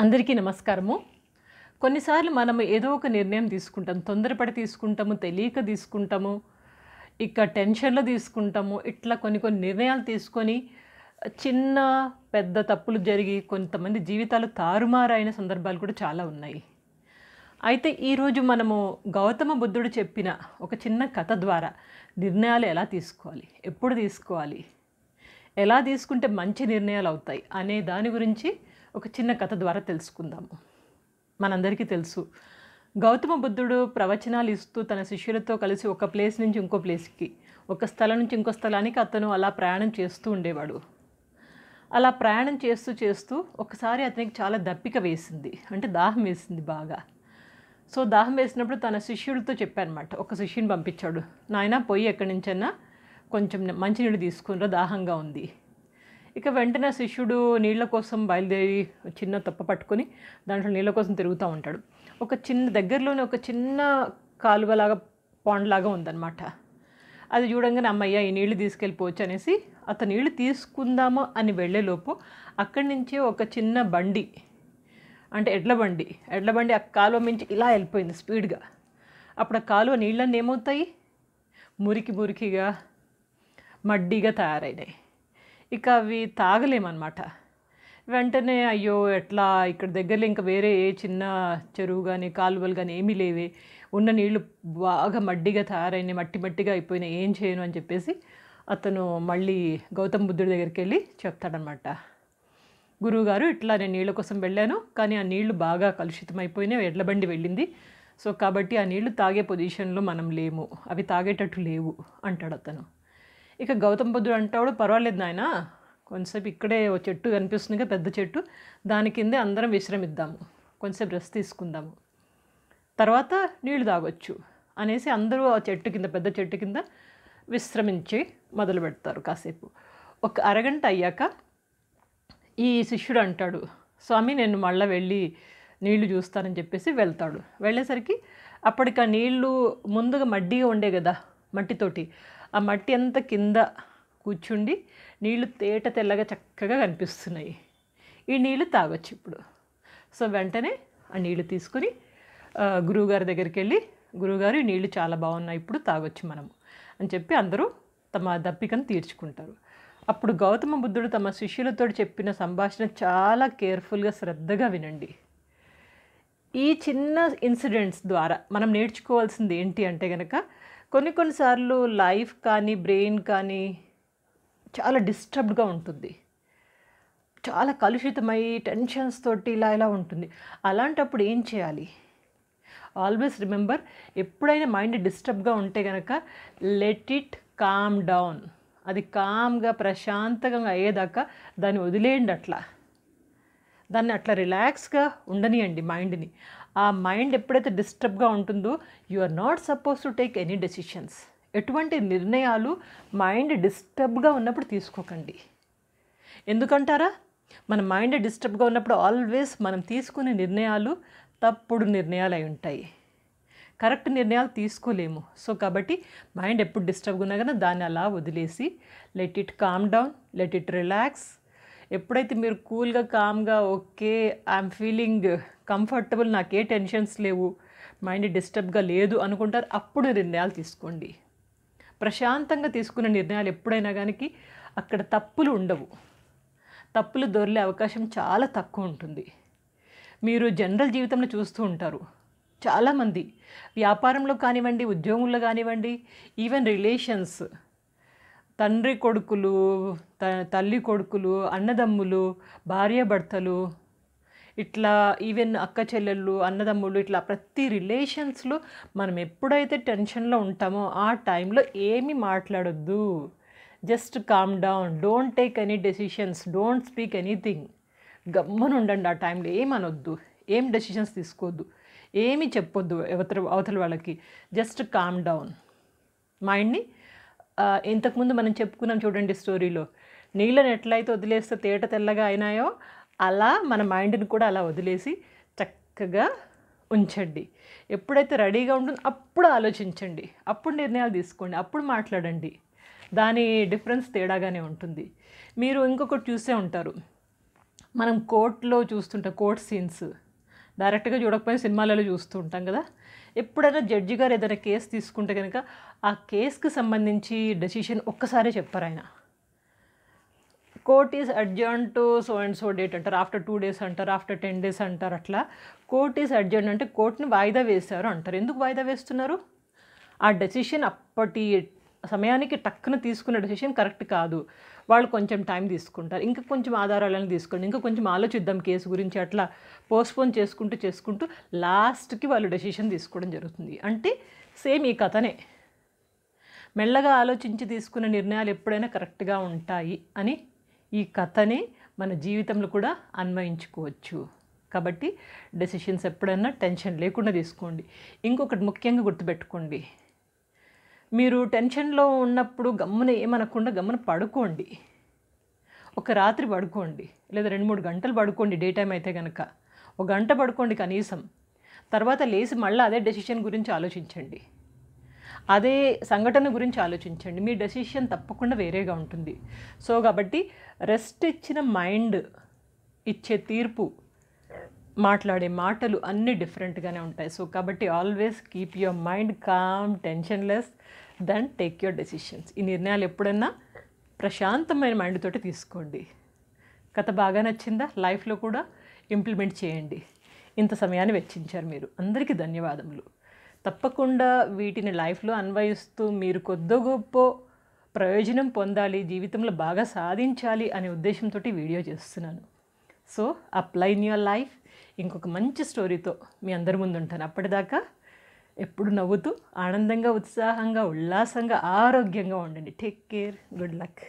అందరికీ నమస్కారము. కొన్నిసార్లు మనం ఏదో ఒక నిర్ణయం తీసుకుంటాం. తొందరపడి తీసుకుంటాము, తెలియక తీసుకుంటాము, ఇక టెన్షన్‌లో తీసుకుంటాము. ఇట్లా కొన్ని కొన్ని నిర్ణయాలు తీసుకొని చిన్న, పెద్ద తప్పులు జరిగి కొంతమంది జీవితాలు తారుమారైన సందర్భాలు కూడా చాలా ఉన్నాయి. అయితే ఈరోజు మనము గౌతమ బుద్ధుడు చెప్పిన ఒక చిన్న కథ ద్వారా నిర్ణయాలు ఎలా తీసుకోవాలి, ఎప్పుడు తీసుకోవాలి, ఎలా తీసుకుంటే మంచి నిర్ణయాలు అవుతాయి అనే దాని గురించి ఒక చిన్న కథ ద్వారా తెలుసుకుందాము. మనందరికీ తెలుసు, గౌతమ బుద్ధుడు ప్రవచనాలు ఇస్తూ తన శిష్యులతో కలిసి ఒక ప్లేస్ నుంచి ఇంకో ప్లేస్కి, ఒక స్థలం నుంచి ఇంకో స్థలానికి అతను అలా ప్రయాణం చేస్తూ ఉండేవాడు. అలా ప్రయాణం చేస్తూ చేస్తూ ఒకసారి అతనికి చాలా దప్పిక వేసింది, అంటే దాహం వేసింది బాగా. సో దాహం వేసినప్పుడు తన శిష్యుడితో చెప్పారన్నమాట. ఒక శిష్యుని పంపించాడు, నాయనా పోయి ఎక్కడి నుంచైనా కొంచెం మంచినీళ్ళు తీసుకునిరా, దాహంగా ఉంది. ఇక వెంటనే శిష్యుడు నీళ్ళ కోసం బయలుదేరి చిన్న తప్ప పట్టుకొని దాంట్లో నీళ్ళ కోసం తిరుగుతూ ఉంటాడు. ఒక చిన్న దగ్గరలోనే ఒక చిన్న కాలువలాగా పాండ్లాగా ఉందన్నమాట. అది చూడంగానే అమ్మయ్య ఈ నీళ్లు తీసుకెళ్ళిపోవచ్చు అనేసి అతను నీళ్లు తీసుకుందామో అని వెళ్ళేలోపు అక్కడి నుంచే ఒక చిన్న బండి, అంటే ఎడ్ల బండి ఆ కాలువ మించి ఇలా వెళ్ళిపోయింది స్పీడ్గా. అప్పుడు ఆ కాలువ నీళ్ళన్నీ ఏమవుతాయి, మురికిగా మడ్డిగా తయారైనాయి. ఇక అవి తాగలేమన్నమాట. వెంటనే అయ్యో ఎట్లా, ఇక్కడ దగ్గరలో ఇంకా వేరే ఏ చిన్న చెరువు కానీ కాలువలు కానీ ఏమీ లేవే, ఉన్న నీళ్లు బాగా మడ్డిగా తయారైనాయి, మట్టిగా అయిపోయినాయి, ఏం చేయను అని చెప్పేసి అతను మళ్ళీ గౌతమ బుద్ధుడి దగ్గరికి వెళ్ళి చెప్తాడనమాట. గురువుగారు ఇట్లా నేను నీళ్ళ కోసం వెళ్ళాను, కానీ ఆ నీళ్లు బాగా కలుషితమైపోయినాయి, ఎడ్ల బండి వెళ్ళింది, సో కాబట్టి ఆ నీళ్లు తాగే పొజిషన్లో మనం లేము, అవి తాగేటట్టు లేవు అంటాడు అతను. ఇక గౌతమ బుద్ధుడు అంటాడు, పర్వాలేదు నాయన, కొంతసేపు ఇక్కడే ఓ చెట్టు కనిపిస్తుంది, పెద్ద చెట్టు, దాని కిందే అందరం విశ్రమిద్దాము, కొంతసేపు రెస్ట్ తీసుకుందాము, తర్వాత నీళ్లు తాగొచ్చు అనేసి అందరూ ఆ చెట్టు కింద, పెద్ద చెట్టు కింద విశ్రమించి మొదలు పెడతారు. కాసేపు ఒక అరగంట అయ్యాక ఈ శిష్యుడు అంటాడు, స్వామి నేను మళ్ళీ వెళ్ళి నీళ్లు చూస్తానని చెప్పేసి వెళ్తాడు. వెళ్ళేసరికి అప్పటికి ఆ నీళ్లు ముందుగా మడ్డిగా ఉండే కదా, మట్టితోటి, ఆ మట్టి అంతా కింద కూర్చుండి నీళ్లు తేట తెల్లగా చక్కగా కనిపిస్తున్నాయి. ఈ నీళ్లు తాగొచ్చు ఇప్పుడు. సో వెంటనే ఆ నీళ్లు తీసుకుని గురువుగారి దగ్గరికి వెళ్ళి, గురువుగారు ఈ నీళ్లు చాలా బాగున్నాయి, ఇప్పుడు తాగొచ్చు మనము అని చెప్పి అందరూ తమ దప్పికను తీర్చుకుంటారు. అప్పుడు గౌతమ బుద్ధుడు తమ శిష్యులతో చెప్పిన సంభాషణ చాలా కేర్ఫుల్గా శ్రద్ధగా వినండి. ఈ చిన్న ఇన్సిడెంట్స్ ద్వారా మనం నేర్చుకోవాల్సింది ఏంటి అంటే కనుక, కొన్నిసార్లు లైఫ్ కానీ బ్రెయిన్ కానీ చాలా డిస్టర్బ్డ్గా ఉంటుంది, చాలా కలుషితమై టెన్షన్స్ తోటి ఇలా ఉంటుంది. అలాంటప్పుడు ఏం చేయాలి? ఆల్వేస్ రిమెంబర్, ఎప్పుడైనా మైండ్ డిస్టర్బ్గా ఉంటే కనుక లెట్ ఇట్ కామ్ డౌన్. అది కామ్గా ప్రశాంతంగా అయ్యేదాకా దాన్ని వదిలేయండి, దాన్ని అట్లా రిలాక్స్గా ఉండనియండి మైండ్ని. ఆ మైండ్ ఎప్పుడైతే డిస్టర్బ్గా ఉంటుందో you are not suppose to take any decisions. ఎటువంటి నిర్ణయాలు మైండ్ డిస్టర్బ్గా ఉన్నప్పుడు తీసుకోకండి. ఎందుకంటారా, మన మైండ్ డిస్టర్బ్గా ఉన్నప్పుడు ఆల్వేస్ మనం తీసుకునే నిర్ణయాలు తప్పుడు నిర్ణయాలు అయి ఉంటాయి, కరెక్ట్ నిర్ణయాలు తీసుకోలేము. సో కాబట్టి మైండ్ ఎప్పుడు డిస్టర్బ్గా ఉన్నా కానీ దాన్ని అలా వదిలేసి let it calm down, let it relax. ఎప్పుడైతే మీరు కూల్గా కామ్గా ఓకే ఐఎమ్ ఫీలింగ్ కంఫర్టబుల్, నాకే టెన్షన్స్ లేవు, మైండ్ డిస్టర్బ్గా లేదు అనుకుంటారు, అప్పుడు నిర్ణయాలు తీసుకోండి. ప్రశాంతంగా తీసుకునే నిర్ణయాలు ఎప్పుడైనా కానీ అక్కడ తప్పులు ఉండవు, తప్పులు దొరికే అవకాశం చాలా తక్కువ ఉంటుంది. మీరు జనరల్ జీవితంలో చూస్తూ ఉంటారు, చాలామంది వ్యాపారంలో కానివ్వండి, ఉద్యోగంలో కానివ్వండి, ఈవెన్ రిలేషన్స్, తండ్రి కొడుకులు, తల్లి కొడుకులు, అన్నదమ్ములు, భార్యాభర్తలు, ఇట్లా ఈవెన్ అక్క చెల్లెళ్ళు, అన్నదమ్ములు, ఇట్లా ప్రతి రిలేషన్స్లో మనం ఎప్పుడైతే టెన్షన్లో ఉంటామో ఆ టైంలో ఏమీ మాట్లాడొద్దు. Just calm down, don't take any decisions, don't speak anything. గమ్మున ఉండండి. ఆ టైంలో ఏమనొద్దు, ఏం డెసిషన్స్ తీసుకోవద్దు, ఏమీ చెప్పొద్దు అవతల వాళ్ళకి. జస్ట్ కామ్ డౌన్ మైండ్ని. ఇంతకుముందు మనం చెప్పుకున్నాం చూడండి స్టోరీలో, నీళ్ళని ఎట్లయితే వదిలేస్తే తేట తెల్లగా అయినాయో అలా మన మైండ్ని కూడా అలా వదిలేసి చక్కగా ఉంచండి. ఎప్పుడైతే రెడీగా ఉంటుందో అప్పుడు ఆలోచించండి, అప్పుడు నిర్ణయాలు తీసుకోండి, అప్పుడు మాట్లాడండి. దాని డిఫరెన్స్ తేడాగానే ఉంటుంది. మీరు ఇంకొకటి చూసే ఉంటారు, మనం కోర్టులో చూస్తుంటాం, కోర్ట్ సీన్స్ డైరెక్ట్గా చూడకపోయినా సినిమాలలో చూస్తూ ఉంటాం కదా. ఎప్పుడైనా జడ్జి గారు ఏదైనా కేసు తీసుకుంటే కనుక ఆ కేసుకి సంబంధించి డెసిషన్ ఒక్కసారే చెప్పారు ఆయన. Court is adjourn to so and so date అంటారు, ఆఫ్టర్ 2 days అంటారు, ఆఫ్టర్ 10 days అంటారు. అట్లా కోర్ట్ ఈజ్ అడ్జర్న్ అంటే కోర్టుని వాయిదా వేశారు అంటారు. ఎందుకు వాయిదా వేస్తున్నారు? ఆ డెసిషన్ అప్పటి సమయానికి టక్కున తీసుకున్న డెసిషన్ కరెక్ట్ కాదు, వాళ్ళు కొంచెం టైం తీసుకుంటారు, ఇంకా కొంచెం ఆధారాలను తీసుకోండి, ఇంకా కొంచెం ఆలోచిద్దాం కేసు గురించి, అట్లా పోస్ట్పోన్ చేసుకుంటూ లాస్ట్కి వాళ్ళు డెసిషన్ తీసుకోవడం జరుగుతుంది. అంటే సేమ్ ఈ కథనే, మెల్లగా ఆలోచించి తీసుకున్న నిర్ణయాలు ఎప్పుడైనా కరెక్ట్గా ఉంటాయి అని ఈ కథని మన జీవితంలో కూడా అన్వయించుకోవచ్చు. కాబట్టి డెసిషన్స్ ఎప్పుడైనా టెన్షన్ లేకుండా తీసుకోండి. ఇంకొకటి ముఖ్యంగా గుర్తుపెట్టుకోండి, మీరు టెన్షన్లో ఉన్నప్పుడు గమ్మున ఏమనకుండా గమ్మున పడుకోండి. ఒక రాత్రి పడుకోండి, లేదా 2-3 గంటలు పడుకోండి. డే టైం అయితే కనుక 1 గంట పడుకోండి కనీసం. తర్వాత లేచి మళ్ళీ అదే డెసిషన్ గురించి ఆలోచించండి, అదే సంఘటన గురించి ఆలోచించండి. మీ డెసిషన్ తప్పకుండా వేరేగా ఉంటుంది. సో కాబట్టి రెస్ట్ ఇచ్చిన మైండ్ ఇచ్చే తీర్పు, మాట్లాడే మాటలు అన్నీ డిఫరెంట్గానే ఉంటాయి. సో కాబట్టి always keep your mind calm, tensionless, then take your decisions. ఈ నిర్ణయాలు ఎప్పుడన్నా ప్రశాంతమైన మైండ్ తోటి తీసుకోండి. కథ బాగా నచ్చిందా? లైఫ్లో కూడా ఇంప్లిమెంట్ చేయండి. ఇంత సమయాన్ని వెచ్చించారు మీరు, అందరికీ ధన్యవాదములు. తప్పకుండా వీటిని లైఫ్లో అన్వయిస్తూ మీరు కొద్దో గొప్ప ప్రయోజనం పొందాలి, జీవితంలో బాగా సాధించాలి అనే ఉద్దేశంతో వీడియో చేస్తున్నాను. So apply in your life. ఇంకొక మంచి స్టోరీతో మీ అందరి ముందు ఉంటాను. అప్పటిదాకా ఎప్పుడు నవ్వుతూ ఆనందంగా, ఉత్సాహంగా, ఉల్లాసంగా, ఆరోగ్యంగా ఉండండి. Take care. Good luck.